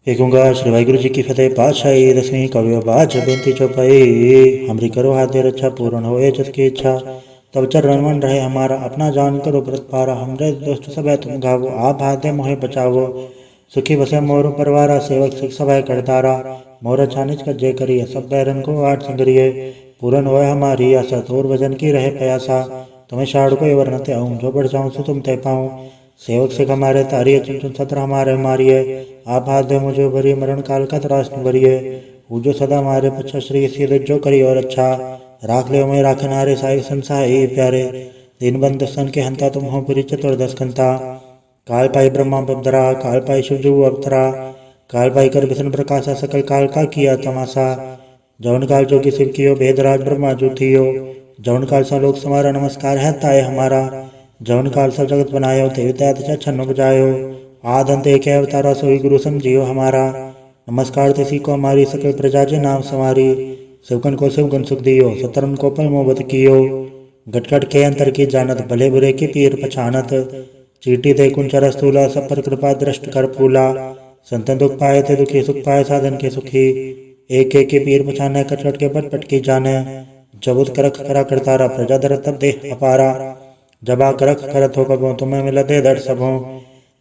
एक ओंकार श्री वाहिगुरु जी की फतेह। पातशाही दसवीं कवि बाज बेनती चौपाई। हमरी करो हाथे रक्षा पूर्ण होए जस की इच्छा। तब चरण मन रहे हमारा अपना जान करो व्रत पारा। हमरे दोस्त सब है तुम गावो आप हाथे मोहे बचावो। सुखी बसे मोर परवारा सेवक सिख सब है करतारा। मोर छानिज का जय करिए सब बैरन को आठ संगरिए। पूर्ण होए हमारी आशा तोर वजन की रहे प्यासा। तुम्हें शाड़ को वर्णते आऊँ जो बढ़ जाऊँ सो तुम तय पाऊँ। सेवक सिख हमारे तारिये चुन चुन सत्र हमारे मारिये। आप हाथ दे मुझे भरिए मरण काल का त्रासन भरिए। जो सदा हमारे पच्छा श्री सीध जो करी और अच्छा। राख ले मैं राखन हारे साई संसाई प्यारे। दिन बंद सन के हंता तुम हो पुरी चतुर्दश कंता। काल पाई ब्रह्मा बदरा काल पाई शिवजू अवतरा। काल पाई कर विष्णु प्रकाशा सकल काल का किया तमाशा। जौन काल जोगी शिव कियो भेदराज ब्रह्मा जो थियो। जौन काल सा लोक समारा नमस्कार है ताय हमारा। जौन काल सा जगत बनायो ते त्यात छन्न बजायो। आद अंत एक अवतारा सोई गुरु समझियो हमारा। नमस्कार तिसी को हमारी सकल प्रजा जे नाम संवारी। शिवकन को शिवगुण सुख दियो सतरन को पल मोहब्बत कियो। गटगट के अंतर की जानत भले बुरे की पीर पछानत। चीटी दे कुंचर स्थूला सब पर कृपा दृष्ट कर फूला। संतन दुख पाए थे दुखी सुख पाए साधन के सुखी। एक एक के पीर पछाने कटकट के पट पट की जाने। जबुत करख करा करतारा प्रजा दर तब देह अपारा। जब आ करख करत हो कबो तुम्हें मिला दे दर सबों।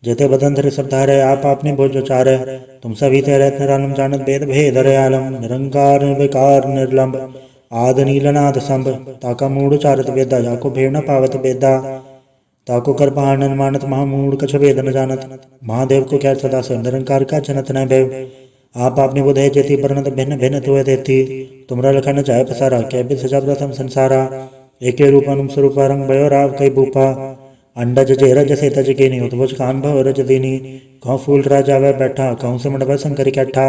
जेते बदन धरे सब धारे आप आपने भोज चारे। तुम सभी ते रहत निरालम जानत भेद भेद हरे आलम। निरंकार निर्विकार निर्लंब आद नीलनाद संभ। ताका मूड चारत वेदा जाको भेड़ न पावत बेदा। ताको कर पहाड़न मानत महामूड कछ भेद न जानत। महादेव को क्या सदा से निरंकार का जनत न भय। आप आपने बुधे जेती परनत भिन्न भिन्न तुए देती। तुमरा लखन जाय पसारा क्या बिद सजा प्रथम संसारा। एके रूप अनुम स्वरूप रंग भयो राव कई भूपा। अंडज जेरज से तज के नहीं उतभुज कान भव रज दीनी। कहूँ फूल राजा वह बैठा कहूँ से मंडप शंकर कैठा।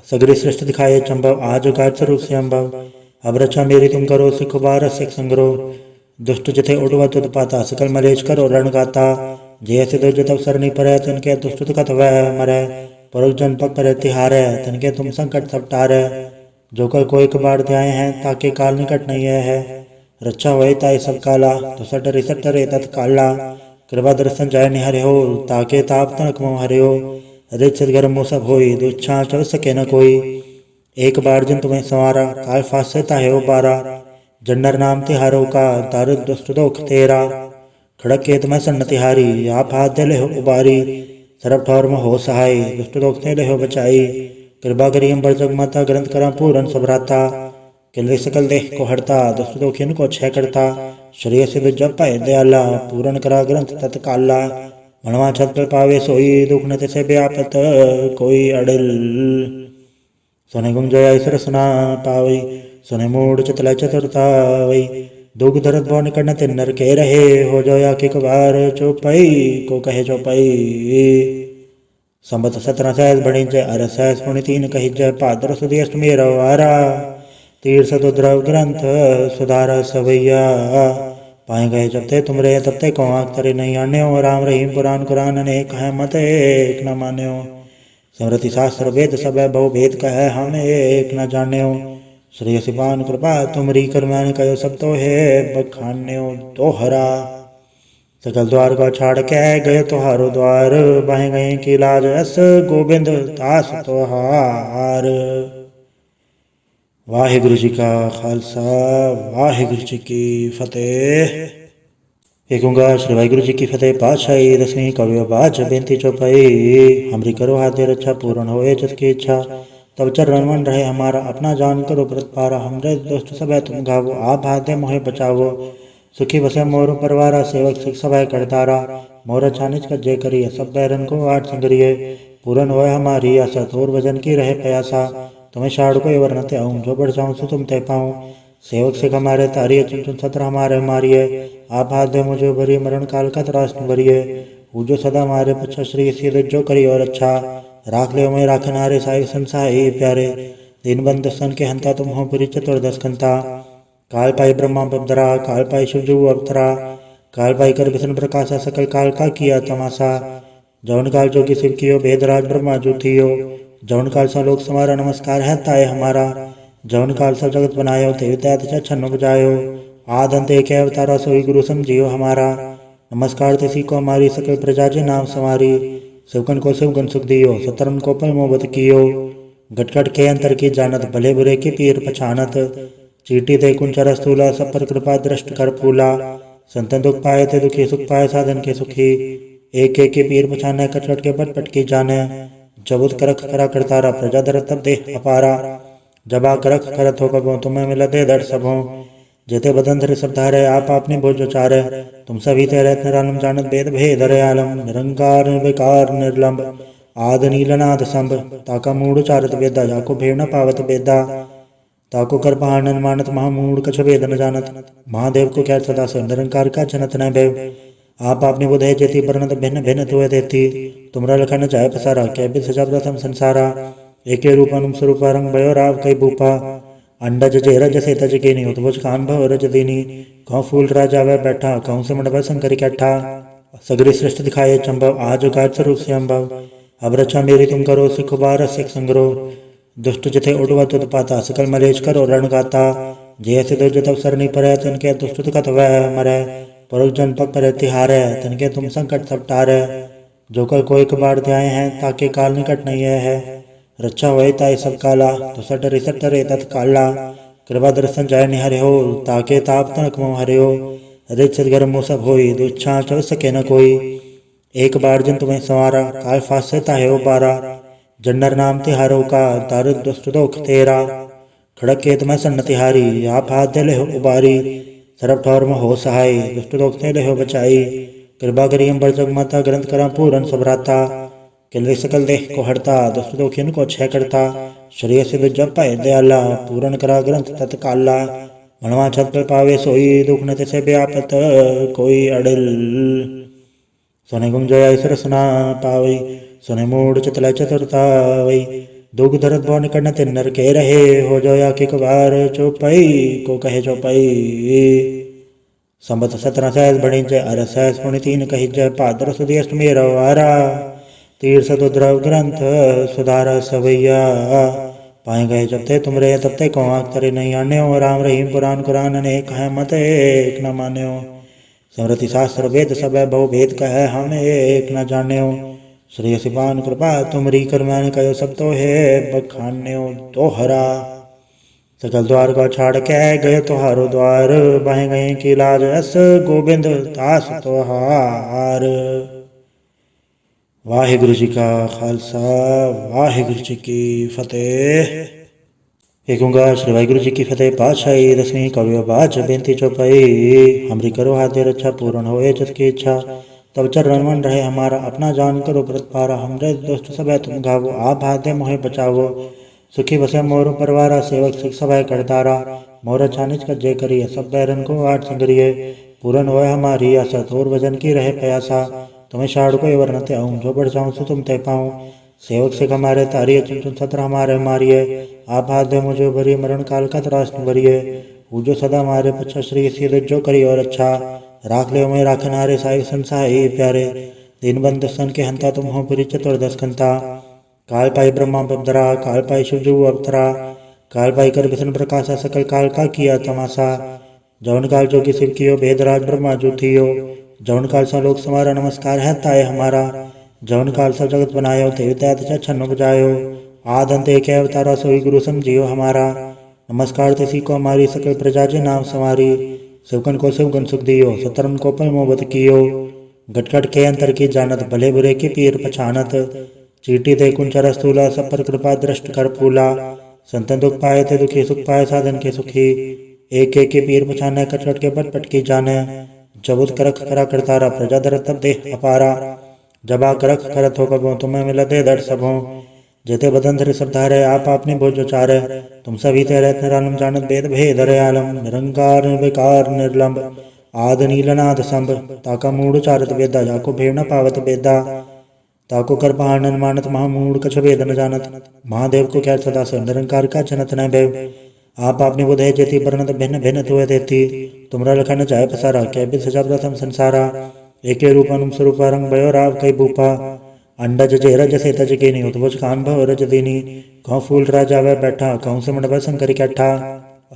सगरी सृष्टि दिखाए चंबव आज कार्य स्वरूप से अम्बव। अब रक्षा मेरी तुम करो सिख बार सिख संग्रो। दुष्ट जथे उड़वा तुद पाता सकल मलेच करो रण गाता। जैसे दो जतव सरनी परै तनके दुष्ट कथ वह मरै। परुष जन पग पर तिहारै तनके तुम संकट सब टारै। जो कर कोई कबाड़ ध्याय हैं ताके काल निकट नहीं है। रक्षा होए ताई सब काला तो सटरे सटरे तत्काला। कृपा दर्शन जाय निहरे हो ताके ताप तनक मोह हरे हो। रिच सदगर मोह सब होई दुच्छा चल सके न कोई। एक बार जिन तुम्हें संवारा काल फास से ताहे बारा। जन्नर नाम तिहारो का तार दुष्ट दोख तेरा। खड़क के तुम्हें सन्न तिहारी आप हाथ दे ले हो उबारी। सरब ठौर में हो सहाय दुष्ट दोख से ले हो बचाई। कृपा करी हम जग माता ग्रंथ करा पूरन सबराता। किले सकल देह को हरता दुष्ट दोखिन को क्षय करता। श्रेय सिद्ध जब पाए दयाला पूरन करा ग्रंथ तत्काला। मनवा छत पर पावे सोई दुख न तिसे व्यापत कोई अड़िल। सुने गुम जया ईश्वर सुना पावई सुने मूड चतला चतुरतावई। दुख दर्द भव निकट न तिन नर के रहे हो जोया के कबार चौपाई को कहे चौपाई। संबत 17 सहस बणी जय अर सहस पुण्य 3 कही जय। पादर सुधी अष्टमी रवारा तीर्थ द्रव ग्रंथ सुधारा सवैया। पाए गए जब ते तुमरे तब ते को आँख तरे नहीं आन्यो। राम रहीम पुराण कुरान अनेक है मत एक न मान्यो। स्मृति शास्त्र वेद सब बहु भेद कह हम एक न जान्यो। श्री शिवान कृपा तुमरी करमान कयो सब तो है बखान्यो दोहरा। सकल द्वार का छाड़ के गए तुहारो द्वार। बाहे गए की लाज अस गोविंद दास तोहार। वाहिगुरु जी का खालसा वाहिगुरु जी की फतेह। एक ओंकार श्री वाहिगुरु जी की फतेह। पातशाही दसवीं कवि बाज बेनती चौपाई। हमरी करो हाथे रक्षा पूर्ण होए जस की इच्छा। तब चरण मन रहे हमारा अपना जान करो व्रत पारा। हमरे दोस्त सब है तुम गावो आप हाथे मोहे बचावो। सुखी बसे मोर परवारा सेवक सिख सब है करतारा। मोर छानिज का जय करिए सब बैरन को आठ संगरिए। पूर्ण होए हमारी आशा तोर वजन की रहे प्यासा। तुम्हें शाड़ को वर्णते आऊँ जो बढ़ जाऊँ सो तुम तय पाऊँ। सेवक सिख हमारे तारिये चुन चुन सत्र हमारे मारिये। आप हाथ दे मुझे भरिए मरण काल का त्रासन भरिए। जो सदा हमारे पच्छा श्री सीध जो करी और अच्छा। राख ले मैं राखन हारे साई संसाई प्यारे। दिन बंद सन के हंता तुम हो पुरी चतुर्दश कंता। काल पाई ब्रह्मा बदरा काल पाई शिवजू अवतरा। काल पाई कर विष्णु प्रकाशा सकल काल का किया तमाशा। जौन काल जोगी शिव कियो भेदराज ब्रह्मा जो थियो। जौन काल सा लोक समारा नमस्कार है ताय हमारा। जौन काल सा जगत बनायो ते त्यात छन्न बजायो। आद अंत एक अवतारा सोई गुरु समझियो हमारा। नमस्कार तिसी को हमारी सकल प्रजा जे नाम संवारी। शिवकन को शिवगन सुख दियो, सतरन को परमोबत कियो। गटगट के अंतर की जानत, भले बुरे की पीर पछानत। चीटी दे कुंचर स्थूला, सब पर कृपा दृष्ट कर फूला। संतन दुख पाए थे दुखी, सुख पाए साधन के सुखी। एक एक के पीर पछाने, कटकट के बट पट की जाने। जबुत करख करा करतारा, प्रजा दर तब देह अपारा। जबा करख करत हो कबो, तुम्हें मिला दे दर सबो। जेते बदन धरे सब धारे, आप आपने भोज चारे। तुम सभी ते रहत निरालम, जानत भेद भेद आलम। निरंकार निर्विकार निर्लंब, आद नीलनाद संभ। ताका मूढ़ चारत वेदा, जाको भेड़ न पावत बेदा। ताको कर पहाड़न मानत, महामूढ़ कछ भेद न जानत। महादेव को क्या सदा से, निरंकार का जनत न भय। आप आपने बुधे जेती, बरनत भिन्न भिन्न तुय देती। तुमरा लखन जाय पसारा, कै बिद सजा प्रथम संसारा। एके रूपनुम स्वरूप रंग भयो राव कई भूपा। अंडज जेरज से तज के नहीं, उतभुज कान भव रज दीनी। कहूँ फूल राजा वह बैठा, कहूँ से मंडप शंकर कैठा। सगरी सृष्टि दिखाए चंबव, आज गाय स्वरूप से अम्बव। अब रक्षा मेरी तुम करो, सिख बार सिख संग्रो। दुष्ट जथे उड़वा तुद पाता, सकल मलेच करो रण गाता। जैसे दो जतव सरनी परै, तनके दुष्ट कथ वह मरै। परुष जन पक करे तिहारै, तनके तुम संकट सब टारै। जो कल कोई कबाड़ ध्याय हैं, ताके काल निकट नहीं है। रक्षा होए ताय सब काला, तो सटरे सटरे तत्काला। कृपा दर्शन जाय निहरे हो, ताके ताप तनक मोह हरे हो। रिच सदगर मोह सब होई, दुच्छा चल सके न कोई। एक बार जन तुम्हें संवारा, काल फास से ताहे उबारा। जन्नर नाम तिहारो का, दारुद दुष्ट दोख तेरा। खड़क के तुम्हें सन्न तिहारी, आप हाथ दे ले हो उबारी। सरब ठौर में हो सहाय, दुष्ट दोख से ले हो बचाई। कृपा करी अम्बर जग माता, ग्रंथ करा पूरन सबराता। किले सकल देह को हरता, दुष्ट दोखिन को क्षय करता। श्रेय सिद्ध जब पाए दयाला, पूरन करा ग्रंथ तत्काला। मनवा छत पर पावे सोई, दुख न तिसे व्यापत कोई अड़िल। सोने गुम जया सरसना पावई, सोने मूड चतला चतुरतावई। दुख दर्द भव निकट तिन नर के रहे, हो जोया कि कबार चौपाई को कहे चौपाई। संबत 17 सहस बड़ी जय, अर सहस पुण्य 3 कही जय। पादर सुधी अष्टमी रवारा, तीर्थ द्रव ग्रंथ सुधारा सवैया। पाए गए जब ते तुमरे, तब ते को आँख तरे नहीं आन्यो। राम रहीम पुराण कुरान अनेक है, मत एक न मान्यो। स्मृति शास्त्र वेद सब बहु भेद कह, हम एक न जान्यो। श्री सिपान कृपा तुमरी, कर्मैन कयो सब तो है बखान्यो दोहरा। सकल द्वार को छाड़ के गए तुहारो द्वार, बाहे गए की लाज अस गोबिंद दास तोहार। वाहिगुरु जी का खालसा, वाहिगुरु जी की फतेह। एक ओंकार श्री वाहिगुरु जी की फतेह। पातशाही दसवीं कवि बाज बेनती चौपाई। हमरी करो हाथ रक्षा, पूर्ण होए जस की इच्छा। तब चरण मन रहे हमारा, अपना जान करो व्रत पारा। हमरे दोस्त सब है तुम गावो, आप हाथ मोहे बचावो। सुखी बसे मोर परवारा, सेवक सिख सब करतारा। मोर छानिज कर जय करिए, सब बैरन को आठ संगरिए। पूरन होए हमारी आशा, थोर भजन की रहे प्यासा। तुम्हें शाड़ को वर्णते आऊँ, जो बढ़ जाऊँ सो तुम ते पाऊँ। सेवक सिख हमारे तारिये, चुन चुन सत्र हमारे मारिये। आप हाथ दे मुझे भरिए, मरण काल का त्रास भरिए। जो सदा हमारे पच्छा, श्री सीध जो करी और अच्छा। राख ले मैं राखनारे, साई संसाई प्यारे। दिन बंद सन के हंता, तुम हो पुरी चतुर्दश कंता। काल पाई ब्रह्मा बदरा, काल पाई शिवजू अवतरा। काल पाई कर विष्णु प्रकाशा, सकल काल का किया तमाशा। जौन काल जोगी शिव कियो, भेदराज ब्रह्मा जो थियो। जौन काल सा लोक समारा, नमस्कार है ताय हमारा। जौन काल सा जगत बनायो, ते विद्या छन्न बजायो। आद अंत एक अवतारा, सोई गुरु समझियो हमारा। नमस्कार तिसी को हमारी, सकल प्रजा जे नाम संवारी। शिवकन को शिवगन सुख दियो, सतरन को परमोबत कियो। गटगट के अंतर की जानत, भले बुरे की पीर पछानत। चीटी दे कुंचर स्थूला, सब पर कृपा दृष्ट कर फूला। संतन दुख पाए थे दुखी, सुख पाए साधन के सुखी। एक एक के पीर पछाने, कटकट के बट पट की जाने। जबुत करख करा करतारा, प्रजा दर तब देह अपारा। जबा करख करत हो कबो, तुम्हें मिला दे दर सबो। जेते बदन धरे सब धारे, आप आपने भोज चारे। तुम सभी ते रहत निरालम, जानत भेद भेद आलम। निरंकार निर्विकार निर्लंब, आद नीलनाद संभ। ताका मूढ़ चारत वेदा, जाको भेड़ न पावत बेदा। ताको कर पहाड़न मानत, महामूढ़ कछ भेद न जानत। महादेव को क्या सदा से, निरंकार का जनत न भय। आप आपने बुधे जेती, बरनत भिन्न भिन्न तुय देती। तुमरा लखन जाय पसारा, कै बिद सजा प्रथम संसारा। एके रूपनुम स्वरूप रंग भयो राव कई भूपा। अंडज जेरज से तज के नहीं, उतभुज कान भव रज दीनी। कहूँ फूल राजा वह बैठा, कहूँ से मंडप शंकर कैठा।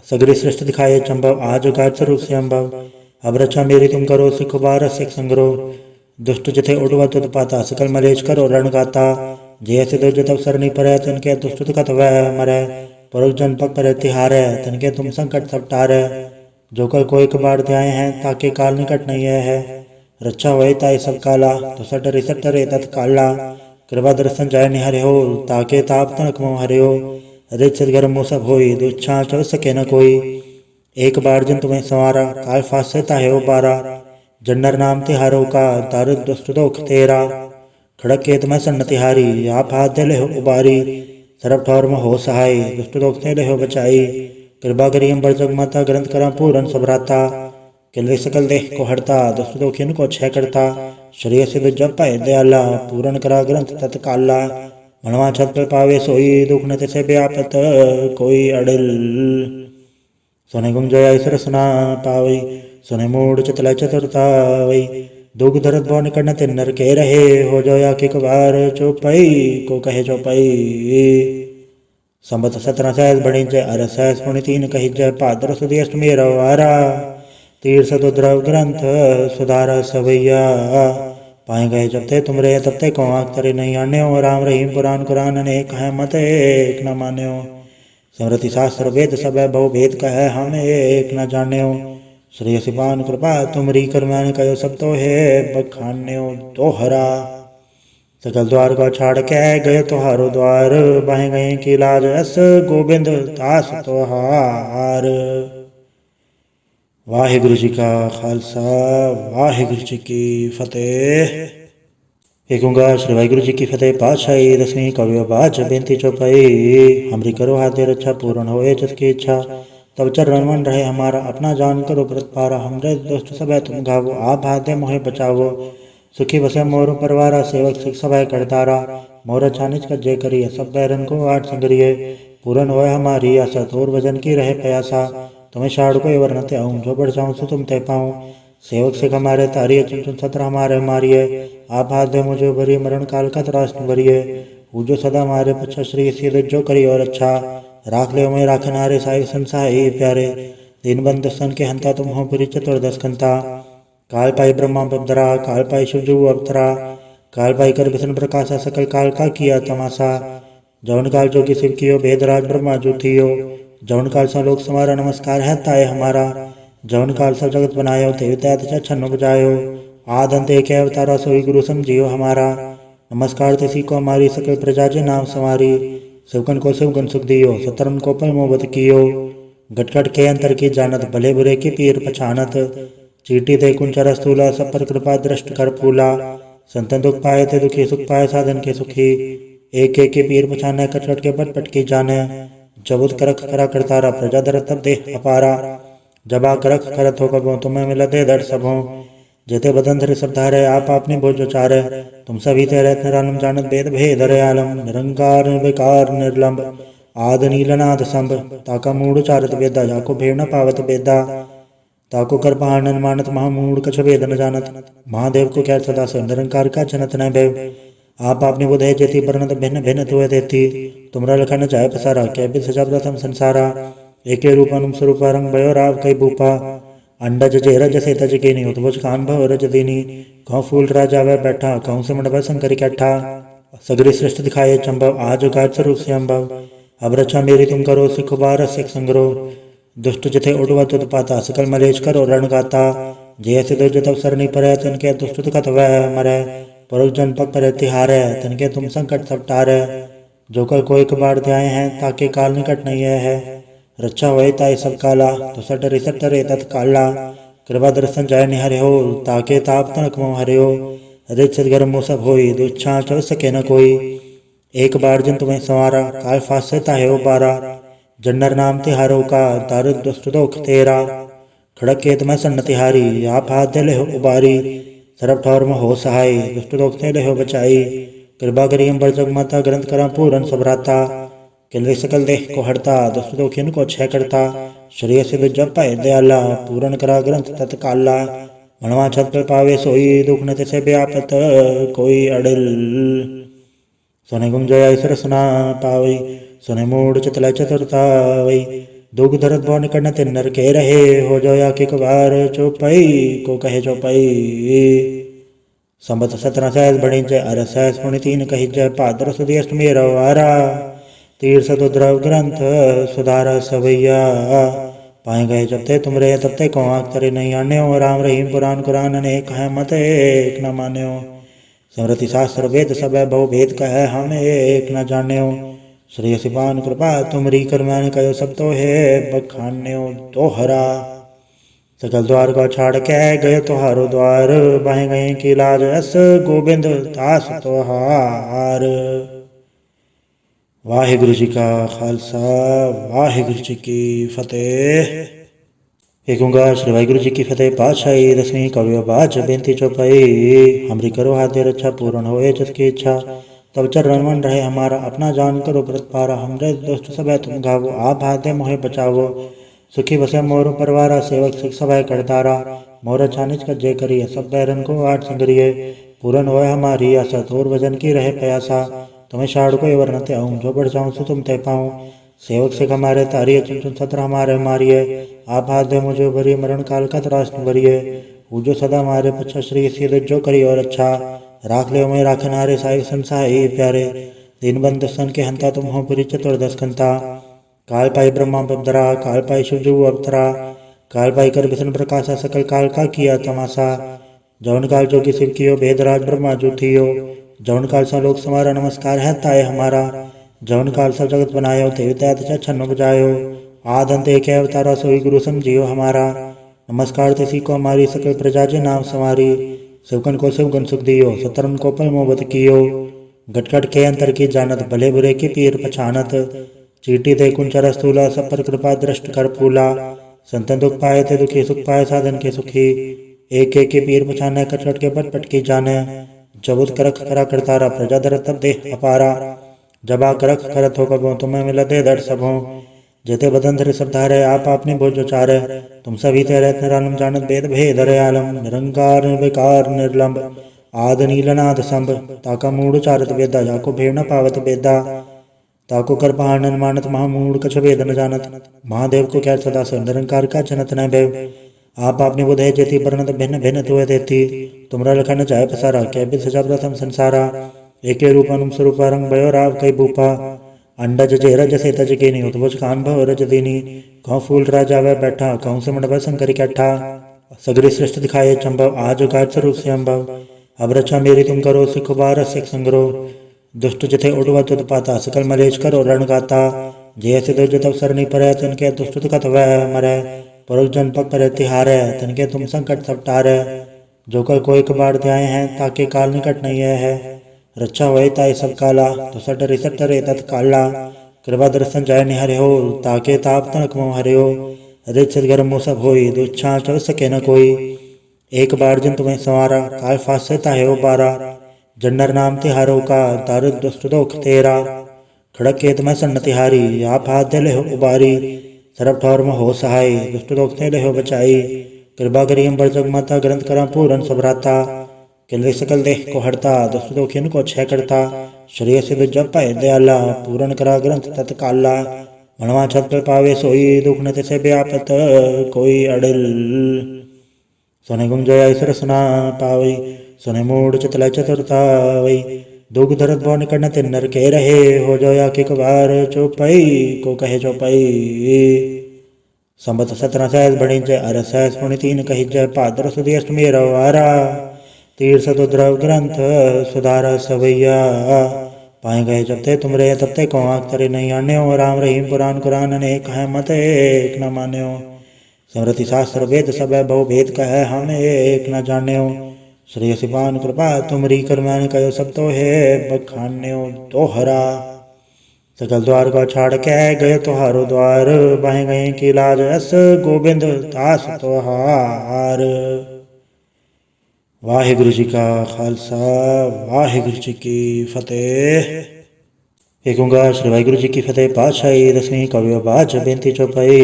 सगरी सृष्टि दिखाए चंबव, आज गाय स्वरूप से अम्बव। अब रक्षा मेरी तुम करो, सिख बार सिख संग्रो। दुष्ट जिथे उड़वत उत्पाता सकल मलेश करो रण गाता। जैसे दो जो तब सरनी परै तिनके दुष्ट दुखत वह मरै। परुष जन पग पर तिहारै तिनके तुम संकट सब टारै। जो कर कोई कबाड़ ध्याय हैं ताके काल निकट नहीं है। रक्षा होए ताई सब काला तो सटरे सटरे तत्काला। कृपा दर्शन जाय निहरे हो ताके ताप तनक मोह हरे हो। रिच सदगर मुँह सब होई दुच्छा चल सके न कोई। एक बार जिन तुम्हें संवारा काल फासे ताहे उबारा। जन्नर नाम तिहारो का दारुद दुष्ट दोख तेरा। खड़क केत में सन्न तिहारी आप हाथ दे ले हो उबारी। सरब ठौर में हो सहाय दुष्ट दोख से ले हो बचाई। कृपा करी अम्बर जग माता ग्रंथ करा पूरन सबराता। किले सकल देह को हड़ता दुष्ट दोखिन को छह करता। शरीर से जब पाए दयाला पूरन करा ग्रंथ तत्काला। मनवा छत पर पावे सोई दुख न तिसे व्यापत कोई अड़िल। सोने गुम जया सरसना पावई सुने मूड चतला चतुरतावई। दुख दर्द बौन कर्ण तिन्नर के रहे हो जोया के कबार चौपाई को कहे चौपाई। संबत 17 सहस बणी जय अर सहस पुण्य 3 कही जय पादर सुधी अष्टमी रवारा। तीर सदुद्रव ग्रंथ सुधारा सवैया। पाए गए जब ते तुमरे तब ते को आँख तरे नहीं आन्यो। राम रहीम पुराण कुरान अनेक है मत एक न मान्यो। स्मृति शास्त्र वेद सब बहु भेद कह हम एक न जान्यो। श्री सिपान कृपा तुमरी कर मैंने कहो सब तो है बखान्यो तोहरा। सकल द्वार को छाड़ के गए तोहारो द्वार। बाहे गए की लाज अस गोबिंद दास तोहार। वाहिगुरु जी का खालसा वाहिगुरु जी की फतेह। एक ओंकार श्री वाहिगुरु जी की फतेह। पातशाही दसवीं कवि बाज बेनती चौपाई। हमरी करो हाथ रक्षा पूर्ण होए जिसकी इच्छा। तब चरण मन रहे हमारा अपना जान करो व्रत पारा। हमरे दोस्त सब तुम गावो आप हाथ दे मोहे बचावो। सुखी बसे मोर परवारा सेवक सिख सब करतारा। मोर छानिच का जय करिए सब बैरन को आठ संगरिए। पूरन होए हमारी आशा तोर वजन की रहे प्यासा। तुम्हें शाड़ को वर्ण ते आऊँ जो बढ़ जाऊँ सो तुम ते पाऊँ। सेवक सिख हमारे तारिये चुन चुन सत्र हमारे मारिए। आप हाथ दे मुझे भरिए मरण काल का त्रास भरिए। जो सदा हमारे पच्छा श्री सीध जो करी और अच्छा। राख ले मैं राखनारे साई संसाई प्यारे। दीन बंद सन के हंता तुम हो पुरी चतुर्दश कंता। काल पाई ब्रह्मा बदरा काल पाई शिवजू अवतरा। काल पाई कर विष्णु प्रकाशा सकल काल का किया तमाशा। जौन काल जोगी शिव कियो भेदराज ब्रह्मा जो थियो। जौन काल सा लोक समारा नमस्कार है ताय हमारा। जौन काल सा जगत बनायो ते त्यात छन्न बजायो। आद अंत एक अवतारा सोई गुरु समझियो हमारा। नमस्कार तिसी को हमारी सकल प्रजा जे नाम संवारी। शिवकन को शिवगन सुख दियो सतरन को पल मोहबत कियो। गटगट के अंतर की जानत भले बुरे की पीर पछानत। चीटी दे कुंचर स्थूला सब पर कृपा दृष्ट कर फूला। संतन दुख पाए थे दुखी सुख पाए साधन के सुखी। एक एक के पीर पछाने कटकट के पट पट की जाने। जबुत करख करा करतारा प्रजा दर तब देह अपारा। जबा करख करत हो कबो तुम्हें मिला दे दर सबों। जेते बदन धरे सब धारे आप अपनी भोज चारे। तुम सभी ते रहत निरालम जानत भेद भेद आलम। निरंकार निर्विकार निर्लंब आद नीलनाद संभ। ताका मूड चारत वेदा जाको भेड़ न पावत बेदा। ताको कर पहाड़न मानत महामूड कछ वेद न जानत। महादेव को क्या सदा से निरंकार का जनत न भय। आप अपनी बुध है जेती वर्णत भिन्न भिन्न तुय देती। तुमरा लखन जाय पसारा क्या बिद सजा प्रथम संसारा। एके रूप अनुम स्वरूप रंग भयो राव कई भूपा। अंडज जेरज से तज के नहीं उतभुज कान भव रज दीनी। कहूँ फूल राजा वह बैठा कहूँ से मंडप शंकर कैठा। सगरी सृष्टि दिखाए चंबव आज गाज स्वरूप से अम्बव। अब रक्षा मेरी तुम करो सिख बार सिख संग्रो। दुष्ट जिथे उड़वत उत्पाता सकल मलेश करो रण गाता। जैसे दो जो तब सरनी परै तिनके दुष्ट दुखत वह मरै। परुष जन पग पर तिहारै तिनके तुम संकट सब टारै। जो कर कोई कबाड़ ध्याय हैं ताके काल निकट नहीं है। रक्षा होए ताई सब काला तो सटरे सटरे तत्काला। कृपा दर्शन जाय निहरे हो ताके ताप तनक मोह हरे हो। रिच सदगर मुँह सब होई दुच्छा चल सके न कोई। एक बार जिन तुम्हें संवारा काल फासे ताहे उबारा। जन्नर नाम तिहारो का दारुद दुष्ट दोख तेरा। खड़क केत में सन्न तिहारी आप हाथ दे ले हो उबारी। सरब ठौर में हो सहाय दुष्ट दोख से ले हो बचाई। कृपा करी अम्बर जग माता ग्रंथ करा पूरन सबराता। किले सकल देह को हड़ता दुष्ट दोखिन को छह करता। शरीर से जब पाए दयाला पूरन करा ग्रंथ तत्काला। मनवा छत पर पावे सोई दुख न तिसे व्यापत कोई अड़िल। सोने गुम जया सरसना पावई सुने मूड चतला चतुरतावई। दुख दर्द बौन कर्ण तिन्नर के रहे हो जोया के कबार चौपाई को कहे चौपाई। संबत 17 सहज बड़ी जय अर सहज पुण्य 3 कही जय भाद्र सुदी अष्टमी रवारा तीर सतुद्रव ग्रंथ सुधारा सवैया पाए गए जब ते तुम रे तब ते को आखतरे नहीं आन्यो राम रहीम पुराण कुरान अनेक है मत एक न मान्यो स्मृति शास्त्र वेद सब बहु भेद कह हम एक न जान्यो श्री सिपान कृपा तुमरी करमान कयो सब तो है बखान्यो दोहरा सकल द्वार को छाड़ के गए तुहारो द्वार बाहे गए की लाज अस गोबिंद दास तोहार। वाहिगुरु जी का खालसा वाहिगुरु जी की फतेह। एक ओंकार श्री वाहिगुरु जी की फतेह। पातशाही दसवीं कवियो बाज बेनती चौपाई हमरी करो हाथ रक्षा पूर्ण होए जस की इच्छा तब चरण मन रहे हमारा अपना जान करो व्रत पारा हमरे दोस्त सब तुम गावो आप हाथे मोहे बचावो सुखी बसे मोर परवारा सेवक सिख सभा करतारा मोर छानिज का जय करिए सब बैरन को आठ संगरिए पूर्ण होए हमारी आशा तोर वजन की रहे प्यासा तुम्हें शाड़ को वर्णते आऊँ जो बढ़ जाऊँ सो तुम तय पाऊँ सेवक सिख हमारे तारिये चुन चुन सत्र हमारे मारिये आप हाथ दे मुझे भरिए मरण काल का त्रासन भरिए पूजो सदा हमारे पच्छा श्री सीध जो करी और अच्छा राख ले मैं राखनारे साई संसाई प्यारे दिन बंद सन के हंता तुम हो पुरी चतुर्दश कंता काल पाई ब्रह्मा बदरा काल पाई शिवजू अवतरा काल पाई कर विष्णु प्रकाशा सकल काल का किया तमाशा जौन काल जोगी शिव कियो भेदराज ब्रह्मा जो थियो जौन काल सा लोक समारा नमस्कार है ताय हमारा जौन काल सा जगत बनायो तेवी तैत छन्न बजायो आदंत एक अवतारा सोई गुरु समझियो हमारा नमस्कार तिसी को हमारी सकल प्रजा जे नाम संवारी शिवकन को शिवगुण सुख दियो सतरन को पल मोहब्बत कियो गटगट के अंतर की जानत भले बुरे की पीर पछानत चीटी दे कुंचर स्थूला सब पर कृपा दृष्ट कर फूला संतन दुख पाए थे दुखी सुख पाए साधन के सुखी एक एक के पीर पछाने कटकट के पट पट की जाने जबुत करख करा करतारा प्रजा दर तब देह अपारा जबा करख करत हो कबो तुम्हें मिला दे दर सबों जेते बदन धरे सब धारे आप अपनी भोजो चारे तुम सभी ते रहत निरालम जानत भेद भेद हरे आलम निरंकार निर्विकार निर्लंब आद नीलनाद संभ ताका मूड चारत वेदा जाको भेड़ न पावत बेदा ताको कर पहाड़न मानत महामूड कछ वेद न जानत महादेव को क्या सदा से निरंकार का जनत न भय आप आपने बुध है जेती परनत भिन्न भिन्न तुए देती तुमरा लखन जाय पसारा क्या बिद सजा प्रथम संसारा एके रूप अनुम स्वरूप रंग भयो राव कई भूपा अंडज जेरज से तज के नहीं उतबुज कान भव रज दीनी कहूँ फूल राजा वह बैठा कहूँ से मंडप शंकर कैठा सगरी सृष्टि दिखाए चंबव आज उगार स्वरूप से अम्बव अब रक्षा मेरी तुम करो सिख बार सिख संग्रो दुष्ट जथे उड़वा तुद पाता सकल मलेश करो रण गाता जैसे दुर्ज तब सरनी परे तिनके दुष्ट कथ वह मरे परुष जन पग पर तिहारे तिनके तुम संकट सब टारे जो कर कोई कबाड़ ध्याय हैं ताकि काल निकट नहीं है रक्षा होए ताई सब काला तो सटरे सटरे तत्काला कृपा दर्शन जाय निहरे हो ताके ताप तनक मोह हरे हो रिच सदगर्म मोह सब होई दुच्छा चल सके न कोई एक बार जिन तुम्हें संवारा काल फांसे ताहे हो बारा जन्नर नाम तिहारो का तार दुष्ट दोख तेरा खड़क के तुम्हें सन्न तिहारी आप हाथ दे ले हो उबारी सरब ठौर में हो सहाय दुष्ट दोख ते ले हो बचाई कृपा करी अम्बर जग माता ग्रंथ करा पूरन सबराता किले सकल देह को हरता दुष्ट दोखिन को क्षय करता श्रेय सिद्ध जब पाए दयाला पूरन करा ग्रंथ तत्काला मनवा छत पर पावे सोई दुख न तिसे व्यापत कोई अड़िल सोने गुम जया ईश्वर सुना पावई सोने मूड चतला चतुरता वही दुख धरत भव निकट न तिन्नर के रहे हो जोया कि कबार चौपाई को कहे चौपाई संबत 17 सहज बड़ी जय अर सहज पुण्य 3 कही जय भाद्र सुदी अष्टमी रवारा तीर सतुद्रव ग्रंथ सुधारा सवैया पाए गए जब ते तुम रे तब ते को आखतरे नहीं आन्यो राम रहीम पुराण कुरान अनेक है मत एक न मान्यो स्मृति शास्त्र वेद सब बहु भेद कह हम एक न जान्यो श्री सिपान कृपा तुमरी करमान कयो सब तो है बखान्यो दोहरा सकल द्वार को छाड़ के गए तुहारो द्वार बाहे गए की लाज अस गोबिंद दास तोहार। वाहिगुरु जी का खालसा वाहिगुरु जी की फतेह। एक ओंकार श्री वाहिगुरु जी की फतेह। पातशाही दसवीं कवियो बाज बेनती चौपाई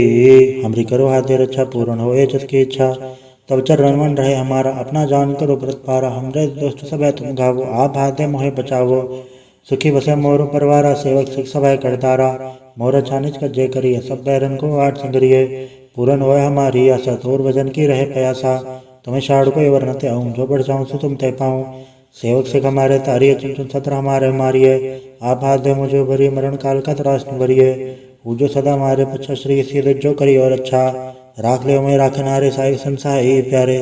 हमरी करो हाथ रक्षा पूर्ण होए जस की इच्छा तब चरण मन रहे हमारा अपना जान करो व्रत पारा हमरे दोस्त सब तुम गावो आप हाथ मोहे बचावो सुखी बसे मोर परवारा सेवक सिख सभा करतारा मोर छानिज का जय करिए सब बैरन को आठ संगरिए पूरन होए हमारी आशा तोर वजन की रहे प्यासा तुम्हें शाड़ को वर्णते आऊँ जो बढ़ जाऊँ सो तुम तय पाऊँ सेवक से हमारे तारिय चुन सत्र हमारे मारिय आप हाथ दे मुझे भरी मरण काल का त्रासन भरिए पूजो सदा हमारे पच्छा श्री सीध जो करी और अच्छा राख ले मैं राखनारे साई संसाई प्यारे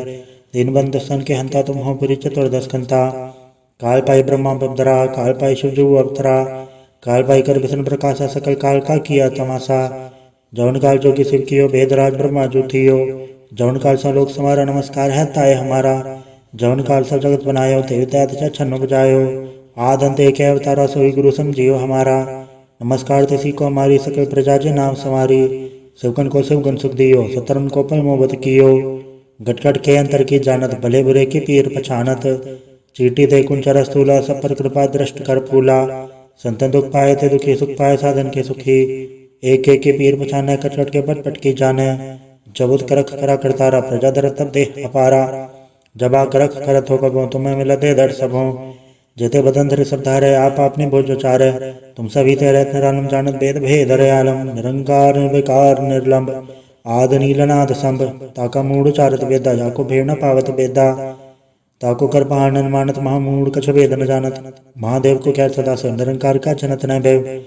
दीन बंद सन के हंता तुम हो पुरी चतुर्दश कंता काल पाई ब्रह्मा बब्दरा काल पाई शिवजू अवतरा काल पाई कर विष्णु प्रकाशा सकल काल का किया तमाशा जौन काल जो कि शिव कियो भेदराज ब्रह्मा जो थियो जौन काल सा लोक समारा नमस्कार है ताय हमारा जौन काल सब जगत बनायो देवता छन्न बजायो आद अंत एक अवतारा सोई गुरु समझियो हमारा नमस्कार तिसी को हमारी सकल प्रजा जे नाम समारी शिवकन को शिवगुण सुख दियो सतरन को पल मोहब्बत कियो गटगट के अंतर की जानत भले बुरे की पीर पछानत चीटी दे कुंचर स्थूला सब पर कृपा दृष्ट कर फूला संतन दुख पाए थे दुखी सुख पाए साधन के सुखी एक एक के पीर पछाने कटकट के पट पट की जाने जबुत करख करा करतारा प्रजा दर तब देह अपारा जबा करख करत हो कबो तुम्हें मिला दे दर सबो जेते बदन धरे सब धारे आप आपने भोजो चारे तुम सभी ते रहत निरालम जानत भेद भेद आलम निरंकार निर्विकार निर्लंब आद नीलनाद संभ ताका मूड चारत वेदा जाको भेड़ न पावत वेदा ताको कर पहाड़न मानत महामूड कछ वेद न जानत महादेव को क्या सदा से निरंकार का जनत न भय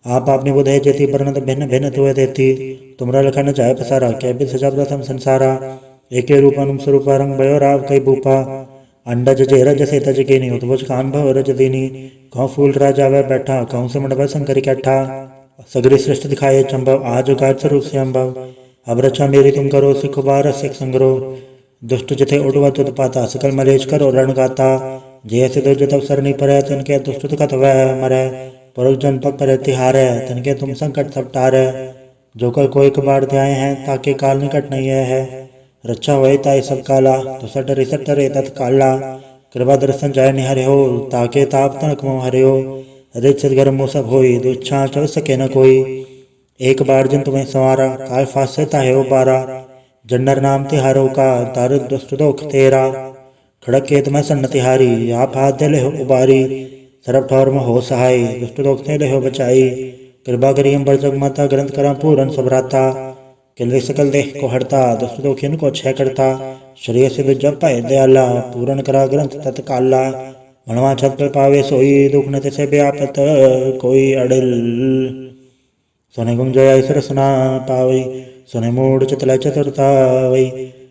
आप आपने बुधे जेती परनत भिन्न भिन्न तुए देती तुमरा लखन जाय पसारा क्या बिद सजा प्रथम संसारा एके रूपनुम स्वरूप रंग भयो राव कई भूपा अंडज जे रज से तज के नहीं उद्भुज कान भव रज दीनी कहूँ फूल राजा वह बैठा कहूँ से मंडप शंकर कैठा सगरी सृष्टि दिखाए चंबव आज उगार स्वरूप से अम्बव अब रचा मेरी तुम करो सिख बार सिख संग्रो दुष्ट जथे उड़वा तुद पाता सकल मलेच करो रण गाता जैसे दो जतव सरनी पर तिनके दुष्ट कथ वह मरै परुष जन पग पर तिहारे तिनके तुम संकट सब टारे जो कल कोई कबाड़ ध्याय हैं ताके काल निकट नहीं है रक्षा हुए ताई सब काला तो सटरे सटरे तत्काला कृपा दर्शन जाय निहरे हो ताके ताप तनक मोह हरे हो रिच सदगर मोह सब होई दुच्छा चल सके न कोई एक बार जिन तुम्हें संवारा काल फास से ताहे बारा जन्नर नाम तिहारो का तार दुष्ट दोख तेरा खड़क के तुम्हें सन्न तिहारी आप हाथ दे ले हो उबारी सरब ठौर में हो सहाय दुष्ट दोख से ले हो बचाई कृपा करी अंबर जग माता ग्रंथ करा पूरन सबराता किले सकल देह को हरता दुष्ट दोखिन को क्षय करता श्रेय सिद्ध जब पाए दयाला पूरन करा ग्रंथ तत्काला मनवा छत पर पावे सोई दुख न से व्यापत कोई अड़िल सोने गुम जया ईश्वर सुना पावई सोने मूड चतला चतुरता वही